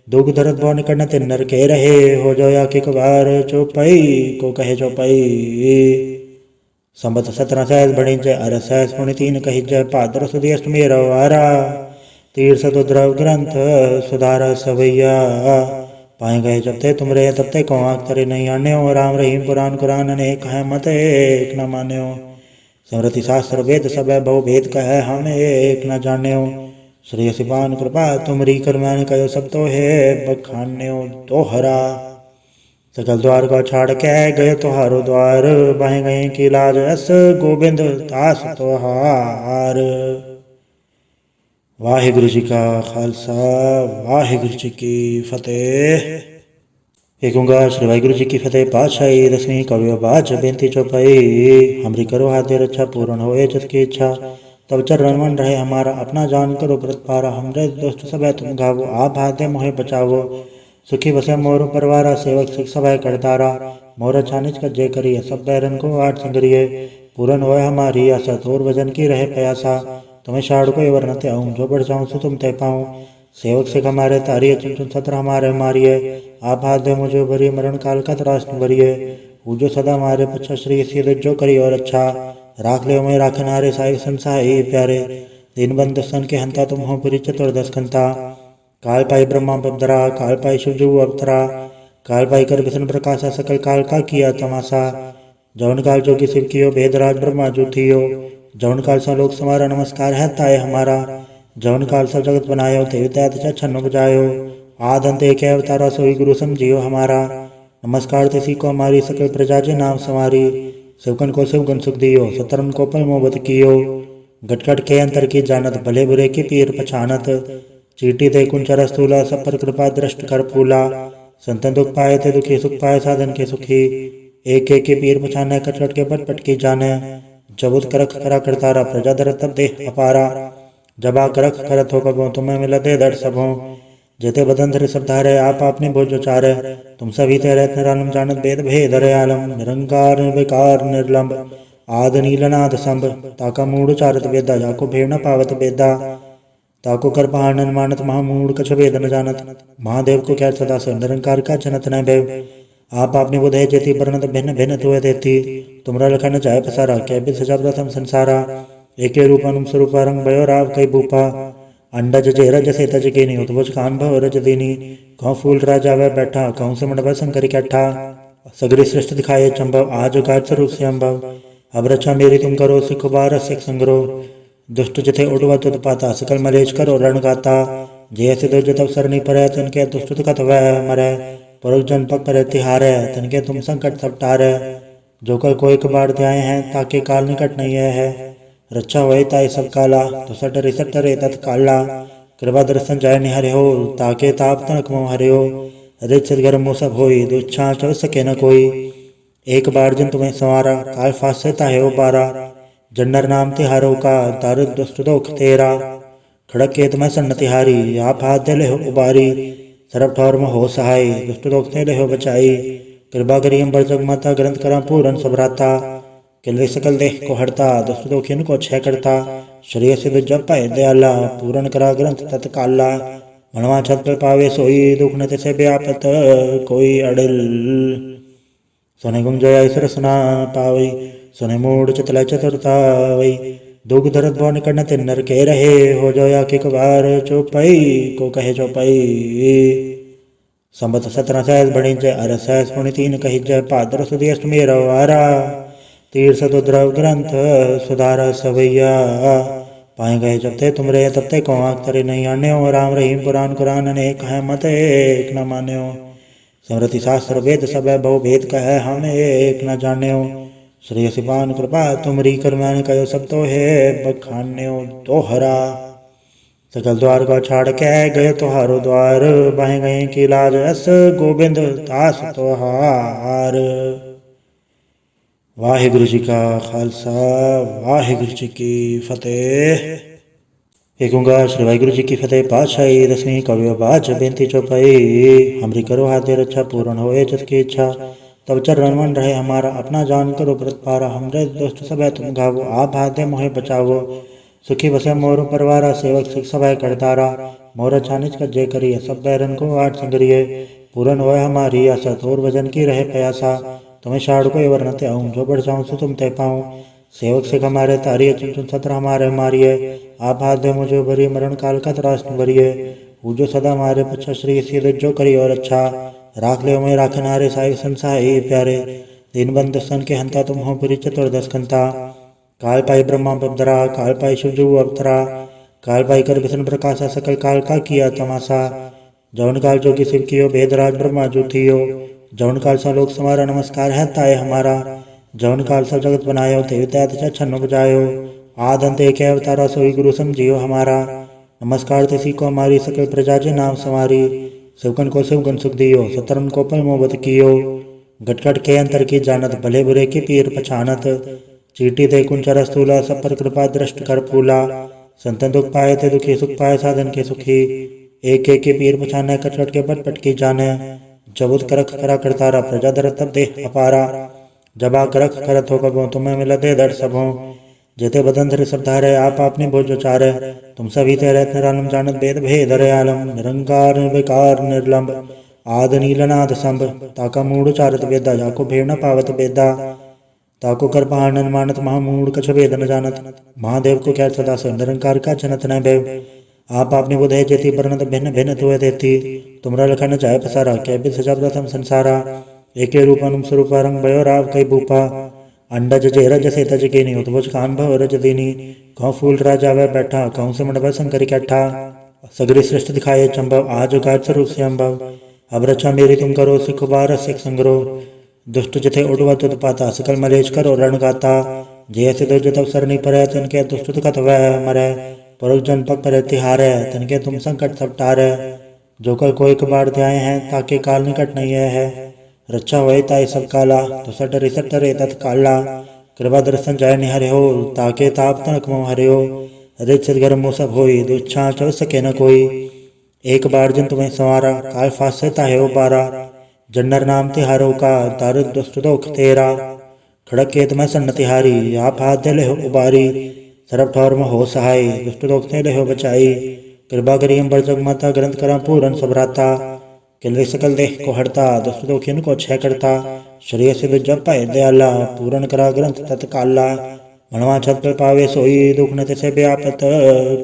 दुख दर्द भव निकट न तिन्नर के रहे हो जोया के कबार चौपाई को कहे चौपाई संबत 17 सहस बड़ी जय अर सहस पुण्य 3 कही जय पादर सुधी अष्टमी रवारा तीर्थ द्रव ग्रंथ सुधारा सवैया पाए गए जब ते तुम रे तब ते को आँख तरे नहीं आने हो राम रहीम पुराण कुरान अनेक है मत एक न माने हो समृति शास्त्र वेद सब बहु भेद कह हम एक न जाने हो श्री सिपान कृपा तुमरी कर्मान कयो सब तो है बखाने हो तो हरा सकल द्वार को छाड़ के गए तुहारो द्वार बाहे गए की लाज अस गोविंद दास तोहार। वाहिगुरु जी का खालसा वाहिगुरु जी की फतेह। एक ओंकार श्री वाहिगुरु जी की फतेह। पातशाही दसवीं कवि बाज बेनती चौपाई हमरी करो हाथ रक्षा पूर्ण होए जस की इच्छा तब चरण मन रहे हमारा अपना जान करो व्रत पारा हमरे दोस्त सब है तुम गावो आप हाथ मोहे बचावो सुखी बसे मोर परवारा सेवक सिख सब करतारा मोर छानिज कर जय करिए सब बैरन को आठ संगरिए पूरन होए हमारी आशा तोर वजन की रहे प्यासा तुम्हें शाड़ को वर्णते आऊँ जो बढ़ जाऊँ सो तुम तय पाऊँ सेवक सिख हमारे तारिये चुन सत्र हमारे मारिए आप हाथ दे मुझे भरिए मरण काल का त्रासन भरिए पूजो सदा हमारे पच्छा श्री सीध जो करी और अच्छा राख ले मैं राखनारे साई संसाई प्यारे दीन बंद सन के हंता तुम हो पुरी चतुर्दश कंता काल पाई ब्रह्मा बब्दरा काल पाई शिवजू अवतरा काल पाई कर विष्णु प्रकाशा सकल काल का किया तमाशा जौन काल जो कि शिव कियो भेदराज ब्रह्मा जो थियो जौन काल सा लोक समारा नमस्कार है ताय हमारा जौन काल सब जगत बनायो देवता छन्न बजायो आद अंत एक अवतारा सोई गुरु समझियो हमारा नमस्कार तिसी को हमारी सकल प्रजा जे नाम समारी शिवकन को शिवगुण सुख दियो सतरन को पल मोहब्बत कियो गटगट के अंतर की जानत भले बुरे की पीर पछानत चीटी दे कुंचर स्थूला सब पर कृपा दृष्ट कर फूला संतन दुख पाए थे दुखी सुख पाए साधन के सुखी एक एक के पीर पछाने कटकट के पट पट की जाने जबुत करख करा करतारा प्रजा दर तब देह अपारा जबा करख करत हो कबो तुम्हें मिला दे दर सबो जेते बदन धरे सब धारे आप आपने भोज उचारे तुम सभी ते रहत निरालम जानत भेद भेद रयालम निरंकार निर्विकार निर्लंब आद नीलनाद संभ ताका मूड चारत वेदा जाको भेड़ न पावत वेदा ताको कर पहाड़न मानत महामूड कछ वेद न जानत महादेव को क्या सदा से निरंकार का जनत न भय आप आपने बुधे जेती वर्णत भिन्न भिन्न तुए देती तुमरा लखन जाय पसारा कैबिल सजा प्रथम संसारा एके रूपनुम स्वरूप रंग भयो राव कई भूपा अंडज जेरज से तज के नहीं उतवज कान भव रज दीनी कहूँ फूल राजा वह बैठा कहूँ से मंडप शंकर कैठा सगरी सृष्टि दिखाए चंबव आज गाज स्वरूप से अम्बव अब रक्षा मेरी तुम करो सिख बार सिख संग्रो दुष्ट जथे उड़वा तुद पाता सकल मलेश करो रण गाता जैसे दो जत अवसर नहीं परे तनके दुष्ट कथ वह मरे परुष जन पक करे तिहारे तनके तुम संकट सब टारे जो कर कोई कबाड़ ध्याय हैं ताके काल निकट नहीं है रक्षा होए ताई सब काला तो सटरे तत्काला कृपा दर्शन जाय निहरे हो ताके ताप तनक मोह हरे हो रिच सदगर मोह सब होई दुच्छा चल सके न कोई एक बार जन तुम्हें संवारा काल फासे ताहे हो बारा जन्नर नाम तिहारो का दारुद दुष्ट दोख तेरा खड़क के तुम्हें सन्न तिहारी आप हाथ दे ले हो उबारी सरब ठौर में हो सहाय दुष्ट दोख से ले हो बचाई कृपा करी अम्बर जग माता ग्रंथ करा पूरन सबराता किले सकल देह को हरता दुष्ट दोखिन को क्षय करता शरीर से जब पाए दयाला पूरन करा ग्रंथ तत्काला मनवा छत पर पावे सोई दुख न तिसे व्यापत कोई अड़िल सोने गुम जया ईश्वर सुना पावई सोने मूड चितला चतुरता वही दुख दर्द भवन करन तिन नर के रहे हो जोया कि कबार चौपाई को कहे चौपाई संबत 17 सहस बणी जय अर सहस पुण्य 3 कही जय पादर सुधी अष्टमी रवारा तीर्थ द्रव ग्रंथ सुधारा सवैया पाए गए जब ते तुमरे तब ते को आँख तरे नहीं आने हो राम रहीम पुराण कुरान अनेक है मत एक न माने हो समृति शास्त्र वेद सब बहु भेद कह हम एक न जाने हो श्री सिपान कृपा तुमरी कर मैंने कहो सब तो है बखाने हो दोहरा सकल द्वार को छाड़ के गए तुहारो द्वार बाहे गए की लाज अस गोविंद दास तोहार। वाहिगुरु जी का खालसा वाहिगुरु जी की फतेह। एक ओंकार श्री वाहिगुरु जी की फतेह। पातशाही दसवीं कवि बाज बेनती चौपाई हमरी करो हाथ रक्षा पूर्ण होए जिसकी इच्छा तब चरण मन रहे हमारा अपना जान करो व्रत पारा हमरे दोस्त सब तुम गावो आप हाथ मोहे बचावो सुखी बसे मोर परवारा सेवक सिख सब करतारा मोर छानिज का जय करिए सब बैरन को आठ संगरिए पूरन होए हमारी आशा तोर वजन की रहे प्यासा तुम्हें शाड़ को वर्णते आऊँ जो बढ़ जाऊँ सो तुम तय पाऊँ सेवक सिख हमारे तारिये चुन चुन सत्र हमारे मारिए आप हाथ दे मुझे भरिए मरण काल का त्रास भरिए जो सदा हमारे पच्छा श्री सीध जो करिए और अच्छा राख ले मैं राखनारे साई संसाई प्यारे दिन बंद सन के हंता तुम हो पुरी चतुर्दश कंता काल पाई ब्रह्मा बदरा काल पाई शिवजू अवतरा काल पाई कर विष्णु प्रकाशा सकल काल का किया तमाशा जौन काल जोगी शिव कियो भेदराज ब्रह्मा जो थियो जौन काल सा लोक समारा नमस्कार है ताए हमारा जौन काल सा जगत बनायो ते विद्या छन्न बजायो आद अंत एक अवतारा सोई गुरु समझियो हमारा नमस्कार तिसी को हमारी सकल प्रजा जे नाम संवारी शिवकन को शिवगन सुख दियो सतरन को पल मोहब्बत कियो घटघट के अंतर की जानत भले बुरे की पीर पछानत चीटी दे कुंचर स्थूला सब पर कृपा दृष्ट कर फूला संतन दुख पाए थे दुखी सुख पाए साधन के सुखी एक एक के पीर पछाने कटकट के पट के जाने जबुत करख करा करतारा प्रजा दर तब देह अपारा जबा करख करत हो कबो तुम्हें मिला दे दर सबों जेते बदन धरे सब धारे आप आपने भोज उचारे तुम सभी ते रहत निरालम जानत भेद भेद रयालम निरंकार निर्विकार निर्लंब आद नीलनाद संभ ताका मूड चारत वेदा जाको भेड़ न पावत वेदा ताको कर पहाड़न मानत महामूड कछ वेद न जानत महादेव को क्या सदा से निरंकार का जनत न भय आप आपने बुधे जेती वर्णत भिन्न भिन्न तुए देती तुमरा लखन जाय पसारा कैबिल सजा प्रथम संसारा एके रूपनुम स्वरूप रंग भयो राव कई भूपा अंडज जेरज से तज के नहीं उतवज कान भव रज दीनी कहूँ फूल राजा वह बैठा कहूँ से मंडप शंकर कैठा सगरी सृष्टि दिखाए चंबव आज गाज स्वरूप से अम्बव अब रक्षा मेरी तुम करो सिख बार सिख संग्रो दुष्ट जथे उड़वा तुद पाता सकल मलेश करो रण गाता जैसे दो जत अवसर नहीं परे तनके दुष्ट कथ वह मरे परुष जन पक करे तिहारे तनके तुम संकट सब टारे जो कर कोई कबाड़ ध्याय हैं ताके काल निकट नहीं है रक्षा होए ताई सब काला तो सटरे तत्काला कृपा दर्शन जाय निहरे हो ताके ताप तनक मोह हरे हो रिच सदगर मोह सब होई दुच्छा चल सके न कोई एक बार जिन तुम्हें संवारा काल फासे ताहे उबारा। जन्नर नाम तिहारों का दारुद दुष्ट दोख तेरा। खड़क केत में सन्न तिहारी आप हाथ दे ले हो उबारी। सरब ठौर में हो सहाय दुष्ट दोख ने ले हो बचाई। कृपा करी अंबर जग माता ग्रंथ करा पूरन सबराता। किले सकल देह को हड़ता दुष्ट दोखिन को छह करता। शरीर से जब पाए दयाला पूरन करा ग्रंथ तत्काला। मनवा छत पर पावे सोई दुख न तिसे व्यापत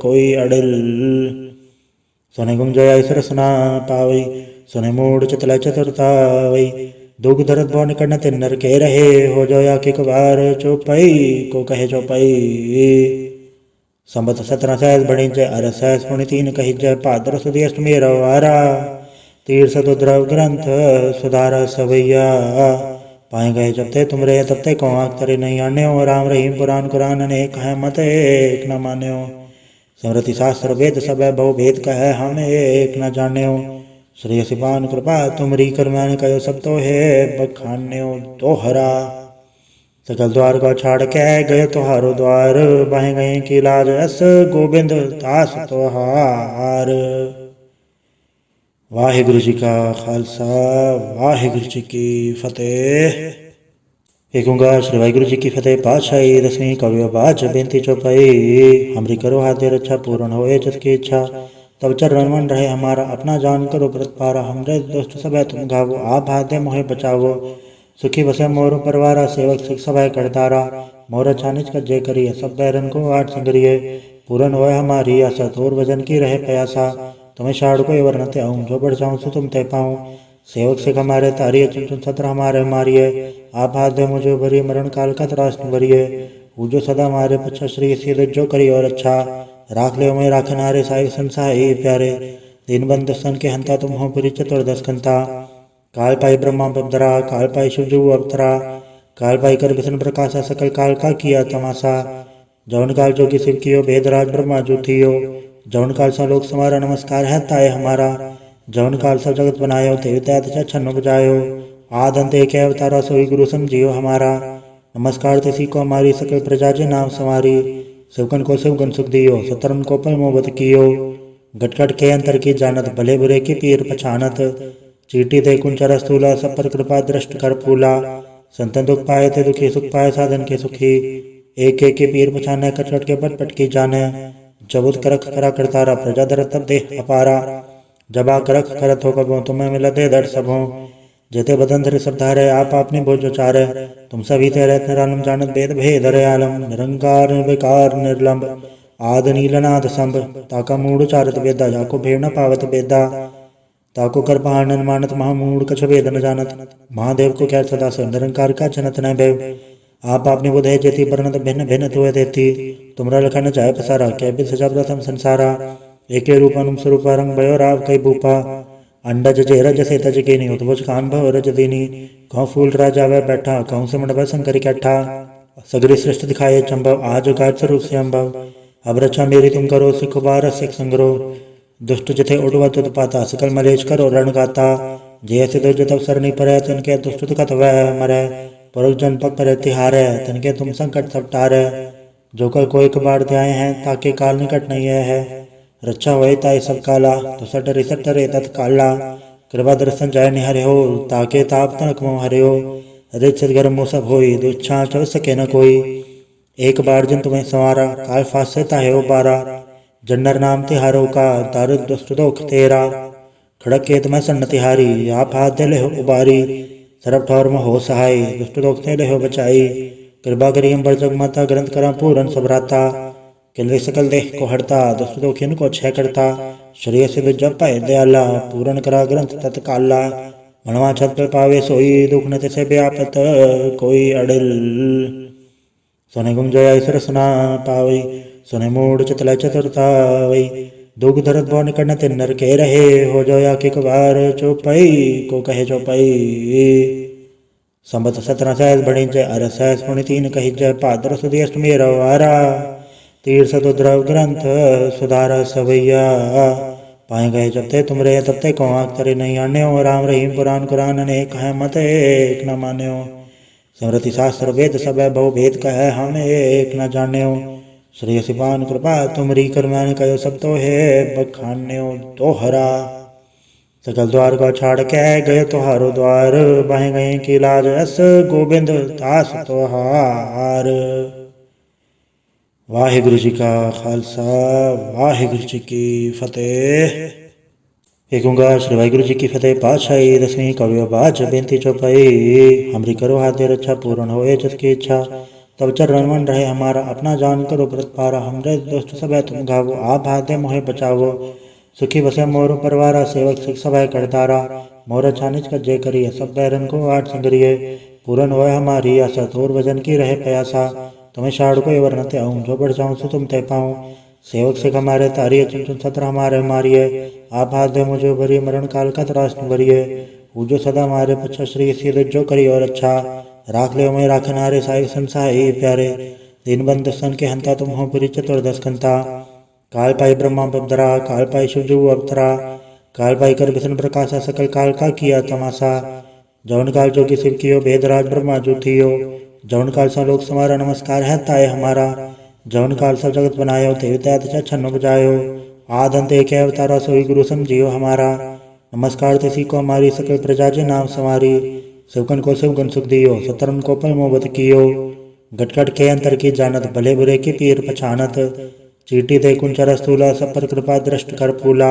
कोई अड़िल। सोने गुम जया ईश्वर सुना पावई सुने मूड चतला चतुरता वही। दुख दर्द बो निकट तिन नर के रहे हो जोया कि कुबार चौपाई को कहे चौपाई। संबत 17 सहज बणी जय अर सहज पुण्य 3 कही जय पादर सुधी अष्टमी रवारा। तीर सदुद्रव ग्रंथ सुधारा सवैया। पाए गए जब ते तुम रे तब ते को आँख तरे नहीं आन्यो। राम रहीम पुराण कुरान अनेक है मत एक न मान्यो। स्मृति शास्त्र वेद सब बहु भेद कह हम एक न जान्यो। श्री सिपान कृपा तुमरी कर मैंने कहो सब तो है बखान्यो दोहरा। सकल द्वार को छाड़ के गए तुहारो द्वार। बाहे गए की लाज अस गोबिंद दास तोहार। वाहिगुरु जी का खालसा वाहिगुरु जी की फतेह। एक ओंकार श्री वाहिगुरु जी की फतेह। पातशाही दसवीं कवि बाज बेनती चौपाई। हमरी करो हाथ रक्षा पूर्ण होए जिसकी इच्छा। तब चरण मन रहे हमारा अपना जान करो व्रत पारा। हमरे दोस्त सब तुम गावो आप हाथ दे मोहे बचावो। सुखी बसे मोर परवारा सेवक सिख सभा करतारा। मोर छानिच का जय करिए सब बैरन को आठ संगरिए। पूरन होए हमारी आशा तोर वजन की रहे प्यासा। तुम्हें शाड़ को वर्ण ते आऊँ जो बढ़ जाऊँ सो तुम ते पाऊँ। सेवक सिख हमारे तारिये चुन चुन सत्र हमारे मारिए। आप हाथ दे मुझे भरिए मरण काल का त्रास भरिए। जो सदा मारे पच्छा श्री सीध जो करी और अच्छा। राख ले मैं राखनारे साई संसाई प्यारे। दिन बंद सन के हंता तुम हो पुरी चतुर्दश कंता। काल पाई ब्रह्मा बदरा काल पाई शिवजू अवतरा। काल पाई कर विष्णु प्रकाशा सकल काल का किया तमाशा। जौन काल जोगी शिव कियो भेदराज ब्रह्मा जो थियो। जौन काल सा लोक समारा नमस्कार है ताय हमारा। जौन काल सा जगत बनायो ते त्यात छन्न बजायो। आद अंत एक अवतारा सोई गुरु समझियो हमारा। नमस्कार तिसी को हमारी सकल प्रजा जे नाम संवारी। शिवकन को शिवगन सुख दियो सतरन को पल मोहब्बत कियो। गटगट के अंतर की जानत भले बुरे की पीर पछानत। चीटी दे कुंचर स्थूला सब पर कृपा दृष्ट कर फूला। संतन दुख पाए थे दुखी सुख पाए साधन के सुखी। एक एक के पीर पछाने कटकट के पट पट की जाने। जबुत करख करा करतारा प्रजा दर तब देह अपारा। जबा करख करत हो कबो तुम्हें मिला दे दर सबों। जेते बदन धरे सब धारे आप आपने भोजो चारे। तुम सभी ते रहत निरालम जानत भेद भेद रे आलम। निरंकार निर्विकार निर्लंब आद नीलनाद संभ। ताका मूड चारत वेदा जाको भेड़ न पावत बेदा। ताको कर पहाड़न मानत महामूड कछ वेद न जानत। महादेव को क्या सदा से निरंकार का जनत न भय। आप आपने बुध है जेती परनत भिन्न भिन्न तुए देती। तुमरा लखा न जाय पसारा क्या बिद सजा प्रथम संसारा। एके रूप अनुम स्वरूप रंग भयो राव कई भूपा। अंडज जेरज से तज के नहीं उतभुज कान भव रज दीनी। कहूँ फूल राजा वह बैठा कहूँ से मंडप शंकर कैठा। सगरी सृष्टि दिखाए चंबव आज गाज स्वरूप से अम्बव। अब रक्षा मेरी तुम करो सिख बार सिख संग्रो। दुष्ट जथे उड़वा तुद पाता सकल मलेश करो रण गाता। जैसे दुर्ज तब सरनी परे तनके दुष्ट कथ वह मरे। परुष जन पग पर तिहारे तनके तुम संकट सब टारे। जो कल कोई कबाड़ ध्याय हैं ताके काल निकट नहीं है। रक्षा होए ताई सब काला तो सटरे सटरे तत्काला। कृपा दर्शन जाय निहरे हो ताके ताप तनक मोह हरे हो। रिच सदगर्म मोह सब होई दुच्छा चल सके न कोई। एक बार जिन तुम्हें संवारा काल फासे ताहे उबारा। जन्नर नाम तिहारों का दारुद दुष्ट दोख तेरा। खड़क केत में सन्न तिहारी आप हाथ दे ले हो उबारी। सरब ठौर में हो सहाय दुष्ट दोख ने ले हो बचाई। कृपा करी अंबर जग माता ग्रंथ करा पूरन सबराता। किले सकल देह को हड़ता दुष्ट दोखिन को छह करता। शरीर से जब पाए दयाला पूरन करा ग्रंथ तत्काला। मनवा छत पर पावे सोई दुख न तिसे व्यापत कोई अड़िल। सोने गुम जया ईश्वर सुना पावई सुने मूड चतला चतुरता वही। दुख दर्द बो निकट तिन नर के रहे हो जोया कि कुबार चौपाई को कहे चौपाई। संबत 17 सहज बणी जय अर सहज पुण्य 3 कही जय पादर सुधी अष्टमी रवारा। तीर सदुद्रव ग्रंथ सुधारा सवैया। पाए गए जब ते तुम रे तब ते को आँख तरे नहीं आन्यो। राम रहीम पुराण कुरान अनेक है मत एक न मान्यो। स्मृति शास्त्र वेद सब बहु भेद कह हम एक न जान्यो। श्री सिपान कृपा तुमरी करमैन कयो सब तो है बखान्यो दोहरा। सकल द्वार को छाड़ के गए तुहारो द्वार, बाहें गए की लाज अस गोबिंद दास तुहार। वाहिगुरु जी का खालसा वाहिगुरु जी की फतेह। एक ओंकार श्री वाहिगुरु जी की फतेह। पातशाही दसवीं कवियो बाज बेनती चौपाई, हमरी करो हाथ रक्षा पूर्ण होए जिसकी इच्छा। तब चरण मन रहे हमारा अपना जान करो व्रत पारा। हमरे दोस्त सब है तुम घावो, आप हाथे मोहे बचावो। सुखी बसे मोर परवारा, सेवक सिख सब है करतारा। मोर छानिज का जय करिए, सब बैरन को आठ संगरिए। पूरन होए हमारी आशा, तोर वजन की रहे प्यासा। तुम्हें शाड़ को वर्णते आऊँ, जो बढ़ जाऊँ सो तुम तय पाऊँ। सेवक सिख हमारे तारिये, चुन चुन सत्र हमारे मारिये। आप हाथ दे मुझे भरिए, मरण काल का त्रासन भरिए। पूजो सदा हमारे पच्छा, श्री सीध जो करी और अच्छा। राख ले मैं राखन हारे, साई संसाई प्यारे। दिन बंद सन के हंता, तुम हो पुरी चतुर्दश कंता। काल पाई ब्रह्मा बदरा, काल पाई शिवजू अवतरा। काल पाई कर विष्णु प्रकाशा, सकल काल का किया तमाशा। जौन काल जोगी शिव कियो, भेदराज ब्रह्मा जो थियो। जौन काल सा लोक समारा, नमस्कार है ताय हमारा। जौन काल सा जगत बनायो, देवता छन्न बजायो। आद अंत एक अवतारा, सोई गुरु समझियो हमारा। नमस्कार तिसी को हमारी, सकल प्रजा जे नाम संवारी। शिवकन को शिवगुण सुख दियो, सतरन को पल मोहब्बत कियो। गटगट के अंतर की जानत, भले बुरे की पीर पछानत। चीटी दे कुंचर स्थूला, सब पर कृपा दृष्ट कर फूला।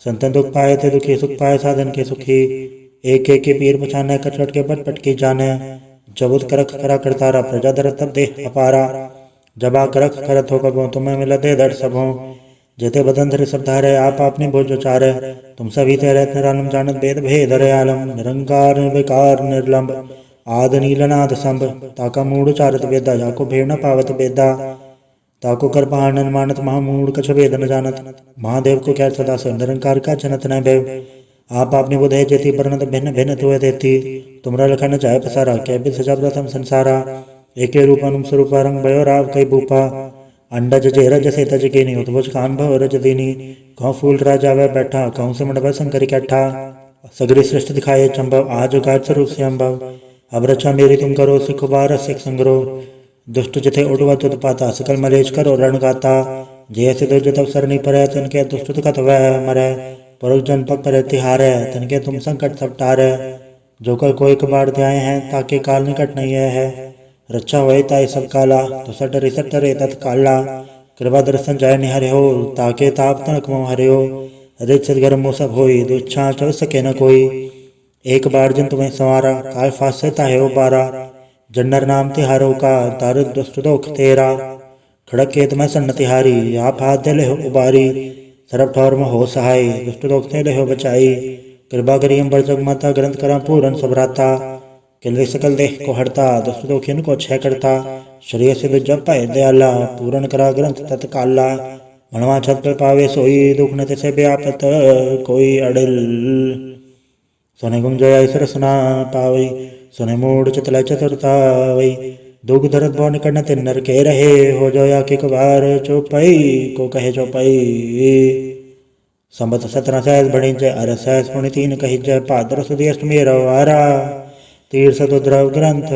संतन दुख पाए थे दुखी, सुख पाए साधन के सुखी। एक एक के पीर पछाने, कटकट के पट पट की जाने। जबुत करख करा करतारा, प्रजा दर तब देह अपारा। जबा करख करत हो कबो, तुम्हें मिला दे दर सबों। जेते बदन धरे सब धारे, आप आपने भोजो चारे। तुम सभी ते रहत निरालम, जानत भेद भेद हरे आलम। निरंकार निर्विकार निर्लंब, आद नीलनाद संभ। ताका मूड चारत वेदा, जाको भेड़ न पावत बेदा। ताको कर पहाड़न मानत, महामूड कछ भेद न जानत। महादेव को क्या सदा से, निरंकार का जनत न भय। आप आपने बुध जेती, परनत भिन्न भिन्न तुय देती। तुमरा लखन जाय पसारा, क्या बिद सजा प्रथम संसारा। एके रूप अनुम स्वरूप रंग भयो राव कई भूपा। अंडज जेरज से तज के नहीं, उतभुज कान भव रज दीनी। कहूँ फूल राजा वह बैठा, कहूँ से मंडप शंकर इकट्ठा। सगरी सृष्टि दिखाए चंबव, आज उगार स्वरूप से अम्बव। अब रक्षा मेरी तुम करो, सिख बार सिख संग्रो। दुष्ट जथे उड़वा तुद पाता, सकल मलेच करो रण गाता। जैसे दुर्ज तब सरनी परै, तनके दुष्ट कथ वह मरै। परुष जन पग पर तिहारै, तनके तुम संकट सब टारै। जो कर कोई कबाड़ ध्याय है, ताके काल निकट नहीं है। रक्षा होए ताई सब काला, तो सटरे सटरे तत्काला। कृपा दर्शन जाय निहरे हो, ताके ताप तनक मोह हरे हो। रिच सदगर मोह सब होई, दुच्छा चल सके न कोई। एक बार जिन तुम्हें संवारा, काल फास से ताहे बारा। जन्नर नाम तिहारो का, तार दुष्ट दोख तेरा। खड़क के तुम्हें सन्न तिहारी, आप हाथ दे ले हो उबारी। सरब ठौर में हो सहाय, दुष्ट दोख ते ले हो बचाई। कृपा करी अम्बर जग माता, ग्रंथ करा पूरन सबराता। किलवे सकल देह को हरता, दुष्ट दोखिन को क्षय करता। श्रेय सिद्ध जब पाए दयाला, पूरन करा ग्रंथ तत्काला। मनवा छत पर पावे सोई, दुख न तिसे व्यापत कोई अड़िल। सोने गुम जया ईश्वर सुना पावई, सुने मूड चतला चतुरतावई। दुख धरत भव निकट न तिन नर के रहे, हो जोया के कबार चौपाई को कहे चौपाई। संबत 17 सहस बड़ी जय, अर सहस पुण्य 3 कही जय। पादर सुधी अष्टमी रवारा, तीर्थ द्रव ग्रंथ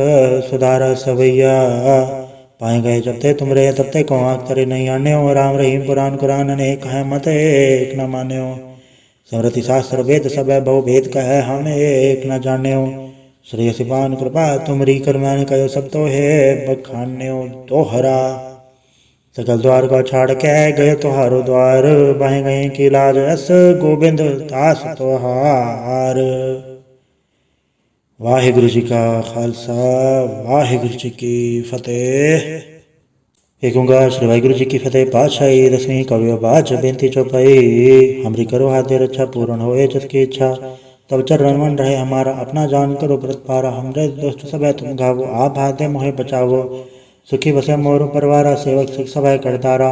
सुधारा सवैया। पाए गए जब ते तुमरे, तब ते को आँख तरे नहीं आन्यो। राम रहीम पुराण कुरान अनेक है, मत एक न मान्यो। स्मृति शास्त्र वेद सब बहु भेद कह, हम एक न जान्यो। श्री सिपान कृपा तुमरी करमैन कयो सब तो है बखान्यो दोहरा। सकल द्वार को छाड़ के गए तुहारो द्वार, बाहें गए की लाज अस गोबिंद दास तुहार। वाहिगुरु जी का खालसा वाहिगुरु जी की फतेह। एक ओंकार श्री वाहिगुरु जी की फतेह। पातशाही दसवीं कवियो बाज बेनती चौपाई, हमरी करो हाथ रक्षा पूर्ण होए जिसकी इच्छा। तब चरण मन रहे हमारा, अपना जान करो व्रत पारा। हमरे दोस्त सब है तुम घावो, आप हाथे मोहे बचावो। सुखी बसे मोर परवारा, सेवक सिख सब है करतारा।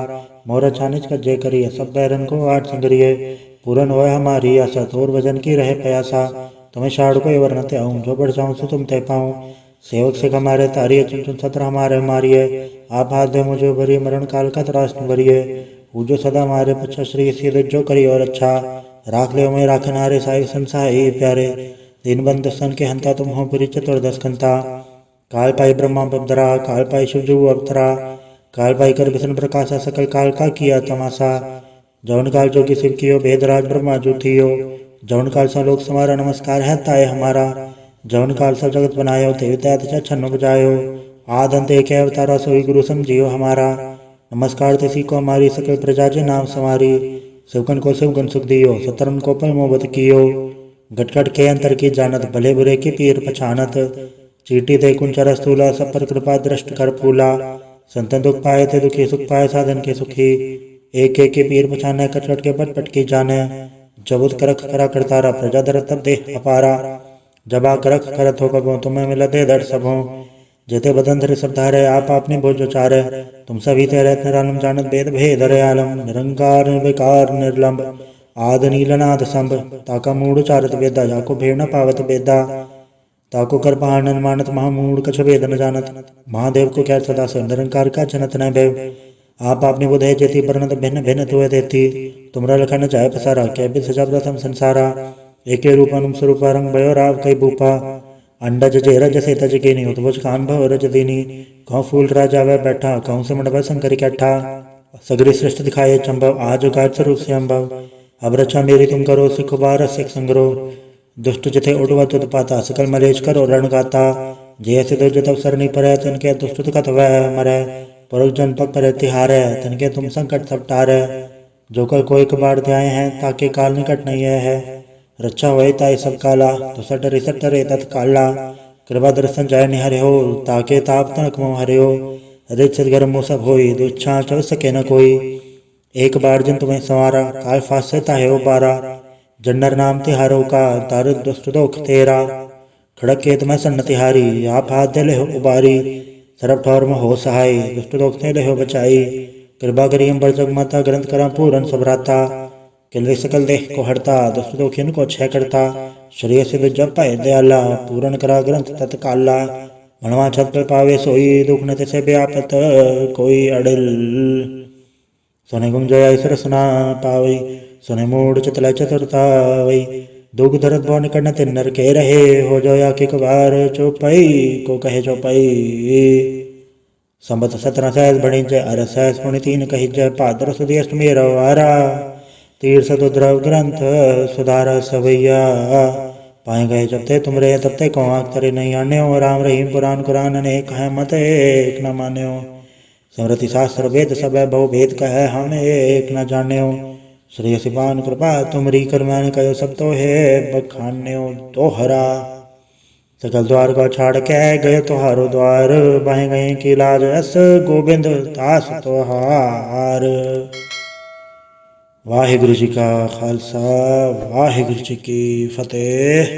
मोर छानिज का जय करिए, सब बैरन को आठ संगरिए। पूरन होए हमारी आशा, तोर वजन की रहे प्यासा। तुम्हें शाड़ को वर्णते आऊँ, जो बढ़ जाऊँ सो तुम तय पाऊँ। सेवक सिख हमारे तारिये, चुन चुन सत्र हमारे मारिये। आप हाथ दे मुझे भरिए, मरण काल का त्रासन भरिए। पूजो सदा हमारे पच्छा, श्री सीध जो करी और अच्छा। राख ले मैं राखन हारे, साई संसाई प्यारे। दिन बंद सन के हंता, तुम हो पुरी चतुर्दश कंता। काल पाई ब्रह्मा बदरा, काल पाई शिवजू अवतरा। काल पाई कर बिसन प्रकाशा सकल काल का किया तमाशा। जौन काल जो कि शिव कियो भेदराज ब्रह्मा जो थियो। जौन काल सा लोक समारा नमस्कार है ताय हमारा। जौन काल सा जगत बनायो ते तैत छन्न बजायो। आद अंत एक अवतारा सोई गुरु समझियो हमारा। नमस्कार तिसी को हमारी सकल प्रजा जे नाम समारी। शिवकन को शिवगन सुख दियो सतरन को परमोबत कियो। गटगट के अंतर की जानत भले बुरे की पीर पछानत। चीटी दे कुंचर स्थूला सब पर कृपा दृष्ट कर फूला। संतन दुख पाए थे दुखी सुख पाए साधन के सुखी। एक एक के पीर पछाने कटकट के पट पट की जाने। जबुत करख करा करतारा प्रजा दर तब देह अपारा। जबा करख करत हो कबो तुम्हें मिला दे दर सबो। जेते बदन धरे सब धारे आप आपने भोज चारे। तुम सभी ते रहत निरालम जानत भेद भेद आलम। निरंकार निर्विकार निर्लंब आद नीलनाद संभ। ताका मूड चारत वेदा जाको भेड़ न पावत बेदा। ताको कर पहाड़न मानत महामूड कछ भेद न जानत। महादेव को क्या सदा से निरंकार का जनत न भय। आप आपने बुधे जेती वर्णत भिन्न भिन्न तुए देती। तुमरा लखन जाय पसारा क्या भी सजा प्रथम संसारा। एके रूप अनुम स्वरूप रंग भयो राव कई भूपा। अंडज जे रज से तज के नहीं उतभुज खान भव रज दीनी। कहूँ फूल राजा वह बैठा कहूँ से मंडप शंकर कैठा। सगरी सृष्टि दिखाए चंबव आज गाय स्वरूप से अम्बव। अब रक्षा मेरी तुम करो सिख बार सिख संग्रो। दुष्ट जथे उड़वा तुद पाता सकल मलेच करो रण गाता। जय से दो जतव सरनी पर तनके दुष्ट कथ वह मरै। परुष जन पग पर तिहारै तनके तुम संकट सब टारै। जो कर कोई कबाड़ ध्याय हैं ताके काल निकट नहीं है। रक्षा होए ताय सब काला तो सटरे सटरे तत्काला। कृपा दर्शन जाय निहरे हो ताके ताप तनक मोह हरे हो। रिच सदगर मोह सब होई दुच्छा चल सके न कोई। एक बार जिन तुम्हें संवारा काल फासे ताहे उबारा। जन्नर नाम तिहारो का तार दुष्ट दोख तेरा। खड़क के तुम्हें सन्न तिहारी आप हाथ दे ले हो उबारी। सरब ठौर में हो सहाय दुष्ट दोख ते ले हो बचाई। कृपा करी अम्बर जग माता ग्रंथ करा पूरन सबराता। किले सकल देह को हरता दुष्ट दोखिन को क्षय करता। श्रेय सिद्ध जब पाए दयाला पूरन करा ग्रंथ तत्काला। मनवा छत पर पावे सोई दुख न तिसे व्यापत कोई अड़िल। सोने गुम जया सरसना पावई सोने मूड चतला चतुरतावई। दुख धरत भव निकट न तिन नर के रहे हो जोया कि कबार चौपाई को कहे चौपाई। संबत 17 सहस बड़ी जय अर सहस पुण्य 3 कही जय। पादर सुधी अष्टमी रवारा तीर्थ द्रव ग्रंथ सुधारा सवैया। पाए गए जब ते तुमरे तब ते को आँख तरे नहीं आने हो। राम रहीम पुराण कुरान अनेक है मत एक न माने हो। समृति शास्त्र वेद सब बहु भेद कह हम एक न जाने हो। श्री सिपान कृपा तुमरी करमान कयो सब तो है बखान्यो दोहरा। सकल द्वार को छाड़ के गए तुहारो द्वार। बाहें गए की लाज अस गोविंद दास तोहार। वाहिगुरु जी का खालसा वाहिगुरु जी की फतेह।